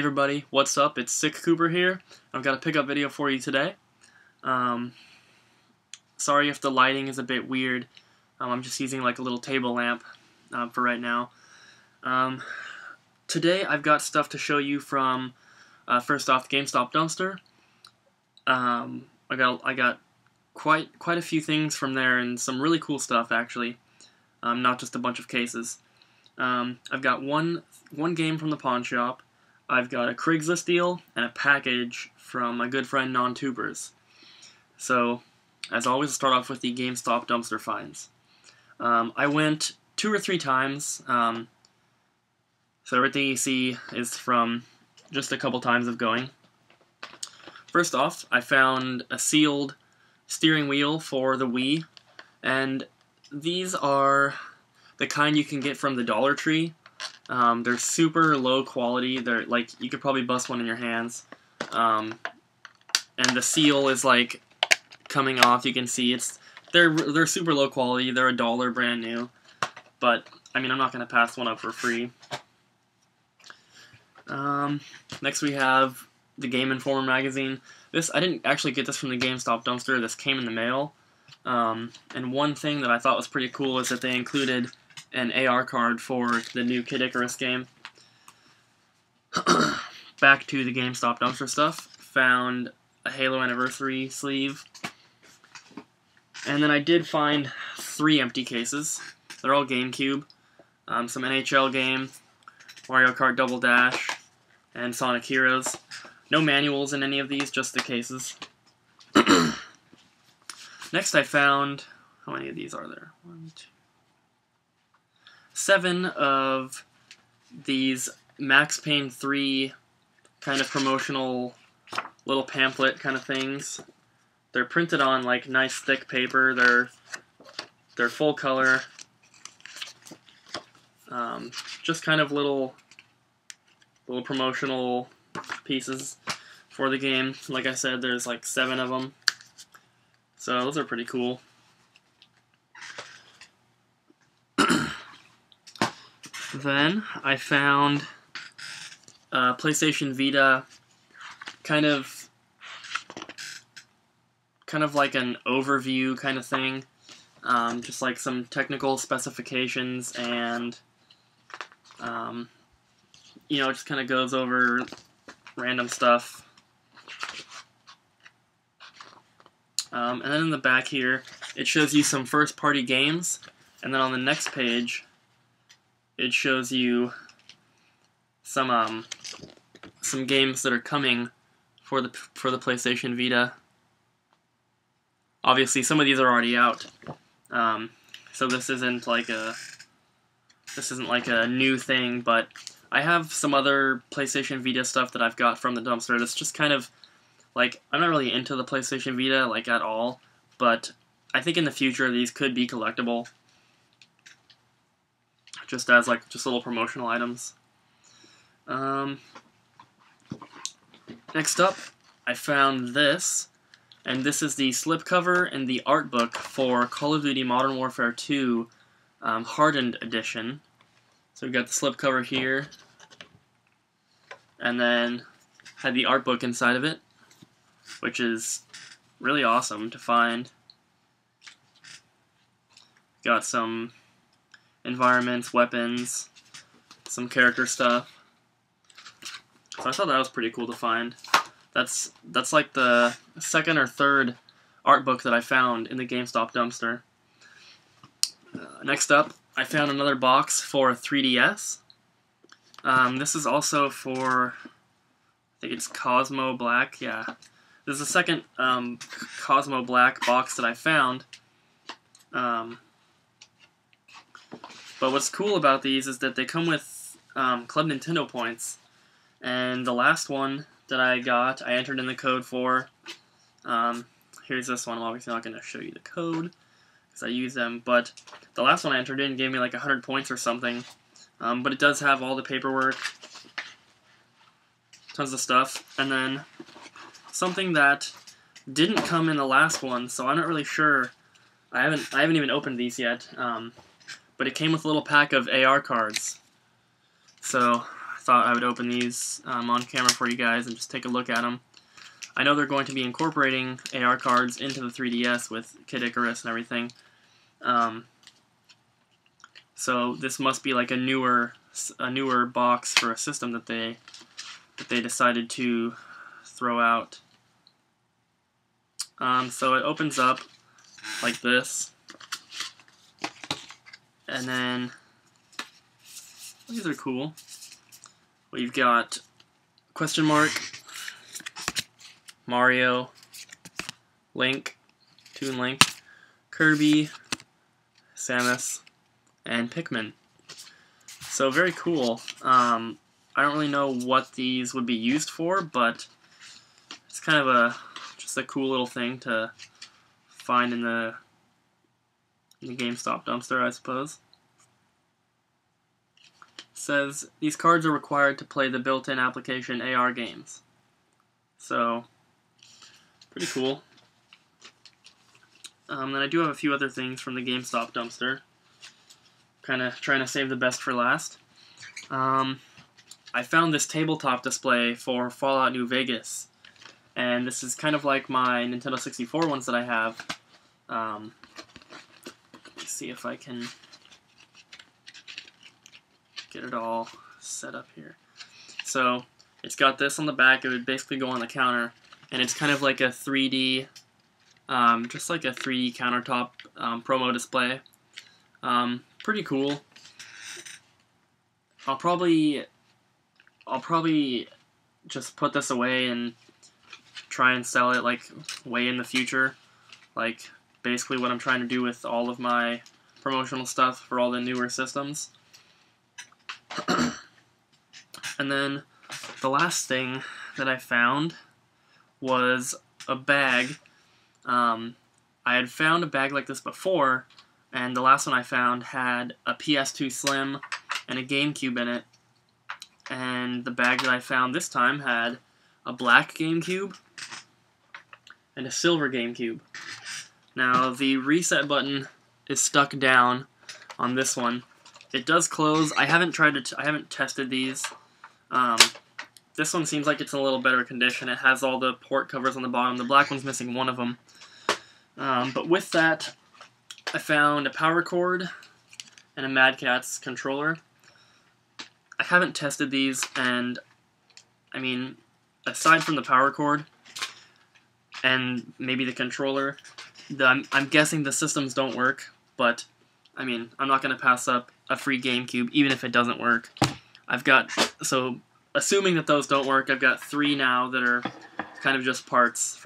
everybody, what's up? It's Sick Cooper here. I've got a pickup video for you today. Sorry if the lighting is a bit weird. I'm just using like a little table lamp for right now. Today I've got stuff to show you from, first off, the GameStop dumpster. I got quite a few things from there and some really cool stuff actually, not just a bunch of cases. I've got one game from the pawn shop. I've got a Craigslist deal and a package from my good friend NonTupers. So, as always, I'll start off with the GameStop dumpster finds. I went 2 or 3 times, so everything you see is from just a couple times of going. First off, I found a sealed steering wheel for the Wii, and these are the kind you can get from the Dollar Tree. They're super low quality. They're like, you could probably bust one in your hands. And the seal is like coming off. You can see they're super low quality. They're $1 brand new. But I mean, I'm not gonna pass one up for free. Next we have the Game Informer magazine. I didn't actually get this from the GameStop dumpster. This came in the mail. And one thing that I thought was pretty cool is that they included an AR card for the new Kid Icarus game. Back to the GameStop dumpster stuff. Found a Halo Anniversary sleeve. And then I did find 3 empty cases. They're all GameCube. Some NHL game, Mario Kart Double Dash, and Sonic Heroes. No manuals in any of these, just the cases. Next I found, how many of these are there? 1, 2, 7 of these Max Payne 3 kind of promotional little pamphlet kind of things. They're printed on like nice thick paper. They're full color. Just kind of little promotional pieces for the game. Like I said, there's like 7 of them. So those are pretty cool. Then I found a PlayStation Vita, kind of like an overview kind of thing, just like some technical specifications and you know, it just kind of goes over random stuff. And then in the back here, it shows you some first-party games, and then on the next page, it shows you some games that are coming for the PlayStation Vita. Obviously, some of these are already out, so this isn't like a new thing. But I have some other PlayStation Vita stuff that I've got from the dumpster. That's just kind of like, I'm not really into the PlayStation Vita like at all, but I think in the future these could be collectible. Just as like little promotional items. Next up, I found this, and this is the slipcover and the art book for Call of Duty Modern Warfare 2 Hardened Edition. So we've got the slipcover here, and then had the art book inside of it, which is really awesome to find. Got some environments, weapons, some character stuff. So I thought that was pretty cool to find. That's like the 2nd or 3rd art book that I found in the GameStop dumpster. Next up, I found another box for 3DS. This is also for, I think it's Cosmo Black, yeah. This is the 2nd Cosmo Black box that I found. But what's cool about these is that they come with Club Nintendo points. And the last one that I got, I entered in the code for. Here's this one. I'm obviously not going to show you the code because I use them. But the last one I entered in gave me like 100 points or something. But it does have all the paperwork. Tons of stuff. And then something that didn't come in the last one, so I'm not really sure. I haven't even opened these yet. But it came with a little pack of AR cards. So thought I would open these on camera for you guys and just take a look at them. I know they're going to be incorporating AR cards into the 3DS with Kid Icarus and everything. So this must be like a newer box for a system that they decided to throw out. So it opens up like this, and then these are cool. We've got question mark, Mario, Link, Toon Link, Kirby, Samus, and Pikmin. So very cool. I don't really know what these would be used for, but it's kind of just a cool little thing to find in the GameStop dumpster, I suppose. It says these cards are required to play the built-in application AR games. So pretty cool. Then I do have a few other things from the GameStop dumpster. Kind of trying to save the best for last. I found this tabletop display for Fallout New Vegas, and this is kind of like my Nintendo 64 ones that I have. Let's see if I can get it all set up here. So it's got this on the back. It would basically go on the counter, and it's kind of like a 3D, just like a 3D countertop promo display. Pretty cool. I'll probably just put this away and try and sell it like way in the future. Like basically what I'm trying to do with all of my promotional stuff for all the newer systems. And then the last thing that I found was a bag. I had found a bag like this before, and the last one I found had a PS2 Slim and a GameCube in it. And the bag that I found this time had a black GameCube and a silver GameCube. Now the reset button is stuck down on this one. It does close. I haven't I haven't tested these. This one seems like it's in a little better condition. It has all the port covers on the bottom. The black one's missing one of them. But with that, I found a power cord and a Mad Catz controller. I haven't tested these, and I mean, aside from the power cord and maybe the controller, I'm guessing the systems don't work, but I mean, I'm not going to pass up a free GameCube even if it doesn't work. So assuming that those don't work, I've got 3 now that are kind of just parts.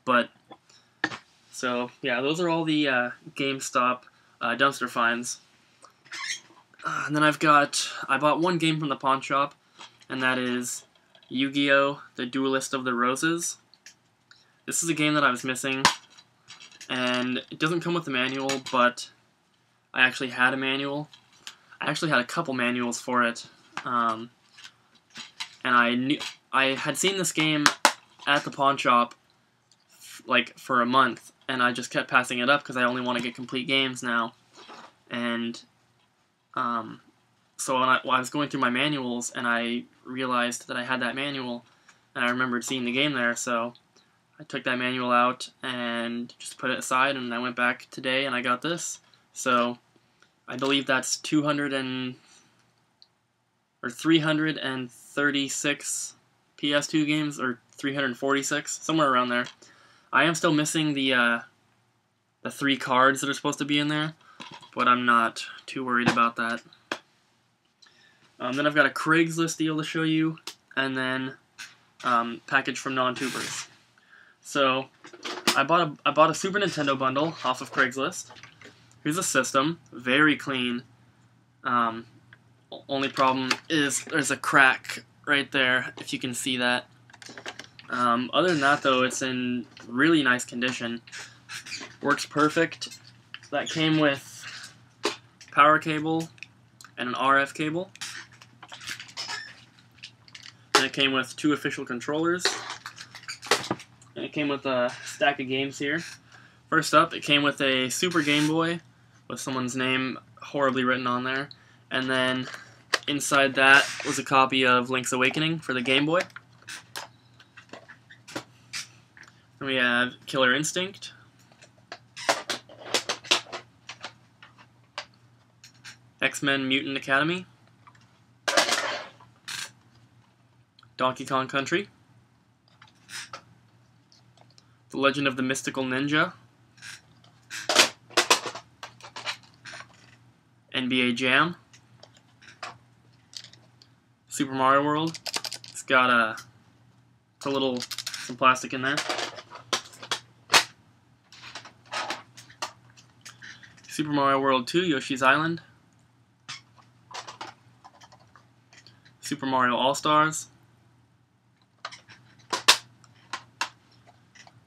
But so yeah, those are all the GameStop dumpster finds. And then I bought one game from the pawn shop, and that is Yu-Gi-Oh! The Duelist of the Roses. This is a game that I was missing, and it doesn't come with a manual, but I actually had a manual. I actually had a couple manuals for it, and I had seen this game at the pawn shop like for a month, and I just kept passing it up because I only want to get complete games now. And so when I was going through my manuals, and I realized that I had that manual, and I remembered seeing the game there, so I took that manual out and just put it aside, and I went back today and I got this. So I believe that's 336 PS2 games, or 346, somewhere around there. I am still missing the 3 cards that are supposed to be in there, but I'm not too worried about that. Then I've got a Craigslist deal to show you, and then package from NonTupers. So I bought a Super Nintendo bundle off of Craigslist. Here's a system, very clean. Only problem is there's a crack right there, if you can see that. Other than that, though, it's in really nice condition. Works perfect. That came with power cable and an RF cable. And it came with 2 official controllers. And it came with a stack of games here. First up, it came with a Super Game Boy with someone's name horribly written on there. And then inside that was a copy of Link's Awakening for the Game Boy. And we have Killer Instinct, X-Men Mutant Academy, Donkey Kong Country, The Legend of the Mystical Ninja, NBA Jam, Super Mario World. It's got some plastic in there. Super Mario World 2, Yoshi's Island, Super Mario All-Stars,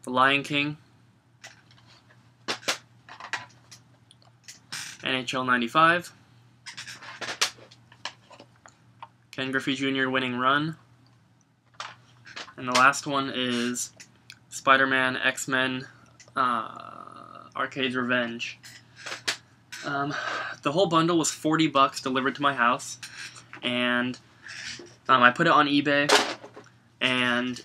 The Lion King, NHL 95, Ken Griffey Jr. Winning Run, and the last one is Spider-Man X-Men Arcade's Revenge. The whole bundle was $40 delivered to my house, and I put it on eBay, and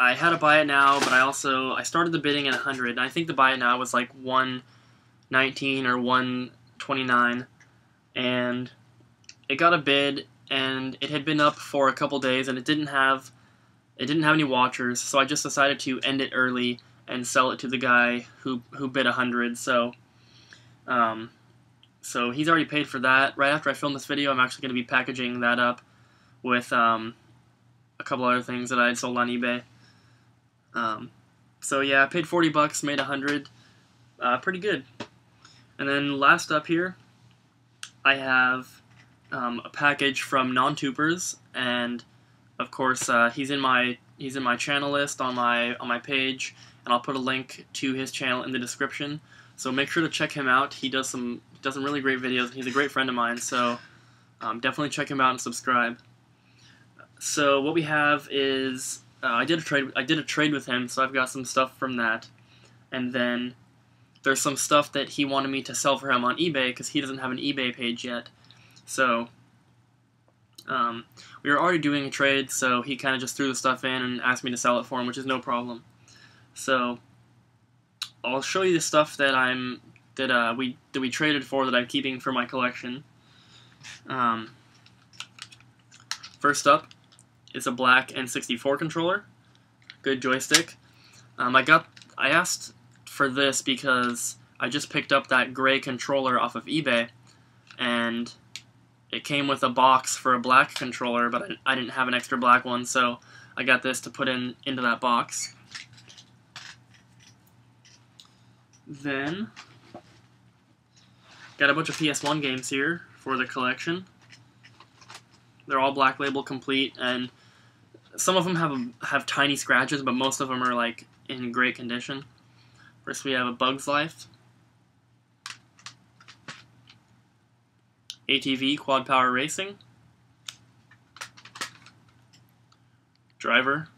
I had to buy it now, but I started the bidding at $100, and I think the buy it now was like $119 or $129, and it got a bid, and it had been up for a couple days, and it didn't have any watchers, so I just decided to end it early and sell it to the guy who bid $100. So he's already paid for that. Right after I film this video, I'm actually going to be packaging that up with a couple other things that I had sold on eBay. So yeah, I paid $40, made $100, pretty good. And then last up here, I have a package from NonTupers, and of course he's in my channel list on my page, and I'll put a link to his channel in the description. So make sure to check him out. He does some really great videos. He's a great friend of mine, so definitely check him out and subscribe. So what we have is I did a trade with him, so I've got some stuff from that, and then there's some stuff that he wanted me to sell for him on eBay because he doesn't have an eBay page yet. So we were already doing a trade, so he kind of just threw the stuff in and asked me to sell it for him, which is no problem. So I'll show you the stuff that we traded for that I'm keeping for my collection. First up is a black N64 controller. Good joystick. I asked for this because I just picked up that gray controller off of eBay, and it came with a box for a black controller, but I didn't have an extra black one, so I got this to put into that box. Then got a bunch of PS1 games here for the collection. They're all Black Label complete, and some of them have tiny scratches, but most of them are like in great condition. First we have A Bug's Life, ATV Quad Power Racing, Driver,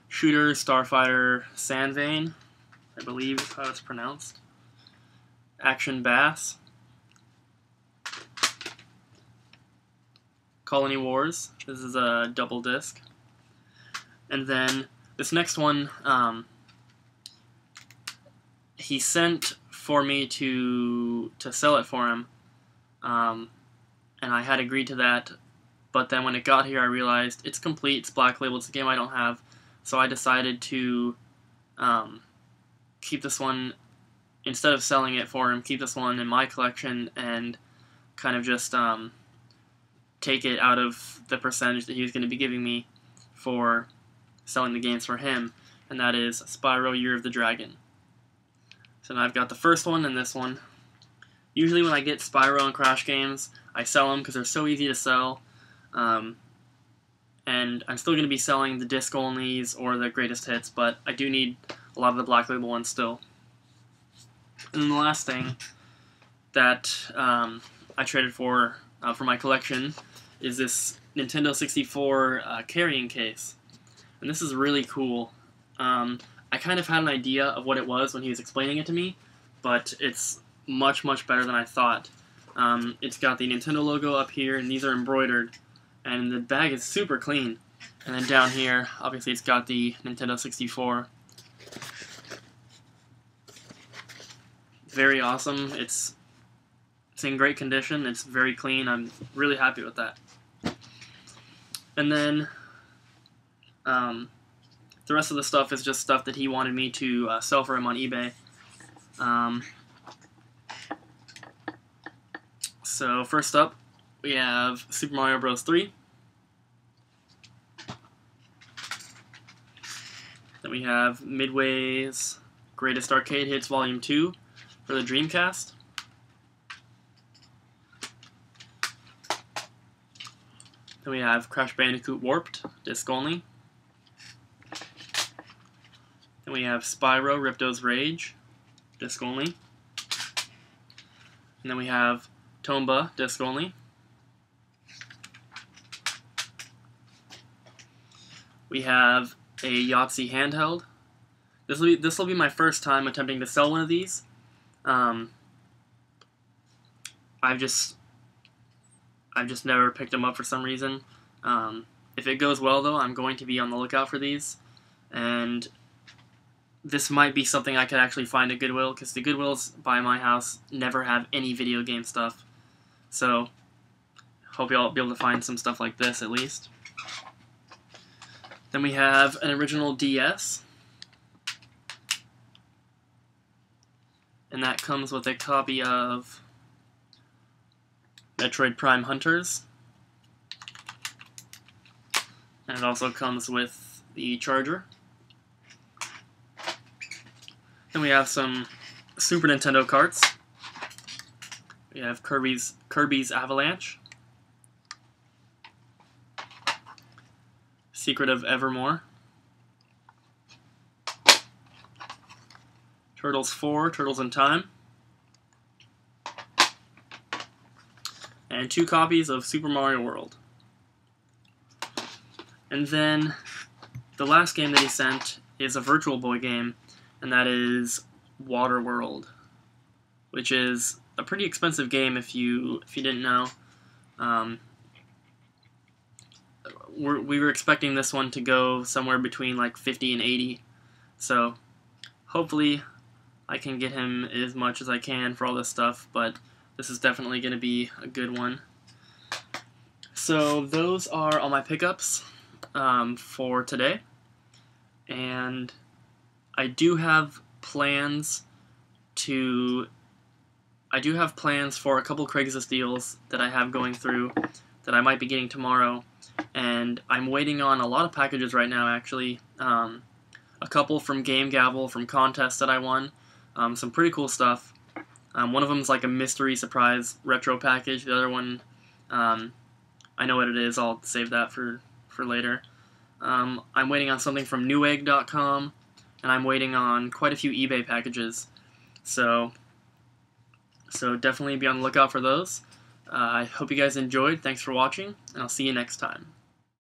Shooter Starfighter Sandvane, I believe is how it's pronounced, Action Bass, Colony Wars. This is a double disc. And then this next one, he sent for me to sell it for him, and I had agreed to that. But then when it got here, I realized it's complete. It's Black Label. It's a game I don't have, so I decided to keep this one, instead of selling it for him, keep this one in my collection and kind of just take it out of the percentage that he was going to be giving me for selling the games for him, and that is Spyro Year of the Dragon. So now I've got the first one and this one. Usually when I get Spyro and Crash games, I sell them because they're so easy to sell, and I'm still going to be selling the disc-onlys or the greatest hits, but I do need a lot of the Black Label ones still. And then the last thing that I traded for my collection is this Nintendo 64 carrying case. And this is really cool. I kind of had an idea of what it was when he was explaining it to me, but it's much better than I thought. It's got the Nintendo logo up here, and these are embroidered, and the bag is super clean. And then down here, obviously, it's got the Nintendo 64. Very awesome. It's in great condition. It's very clean. I'm really happy with that. And then the rest of the stuff is just stuff that he wanted me to sell for him on eBay. So first up, we have Super Mario Bros. 3. Then we have Midway's Greatest Arcade Hits Volume 2 for the Dreamcast. Then we have Crash Bandicoot Warped, disc only. Then we have Spyro Ripto's Rage, disc only. And then we have Tomba, disc only. We have a Yahtzee handheld. This will be my first time attempting to sell one of these. I've just never picked them up for some reason. If it goes well, though, I'm going to be on the lookout for these. And this might be something I could actually find at Goodwill, because the Goodwills by my house never have any video game stuff. So, hope y'all be able to find some stuff like this, at least. Then we have an original DS. And that comes with a copy of Metroid Prime Hunters. And it also comes with the charger. Then we have some Super Nintendo carts. We have Kirby's Avalanche, Secret of Evermore, Turtles 4, Turtles in Time, and 2 copies of Super Mario World. And then the last game that he sent is a Virtual Boy game, and that is Waterworld, which is a pretty expensive game if you didn't know. We were expecting this one to go somewhere between like 50 and 80, so hopefully I can get him as much as I can for all this stuff, but this is definitely going to be a good one. So those are all my pickups for today, and I do have plans for a couple Craigslist deals that I have going through that I might be getting tomorrow, and I'm waiting on a lot of packages right now, actually. A couple from Game Gavel, from contests that I won, some pretty cool stuff. One of them is like a mystery surprise retro package. The other one, I know what it is. I'll save that for later. I'm waiting on something from Newegg.com, and I'm waiting on quite a few eBay packages. So definitely be on the lookout for those. I hope you guys enjoyed. Thanks for watching, and I'll see you next time.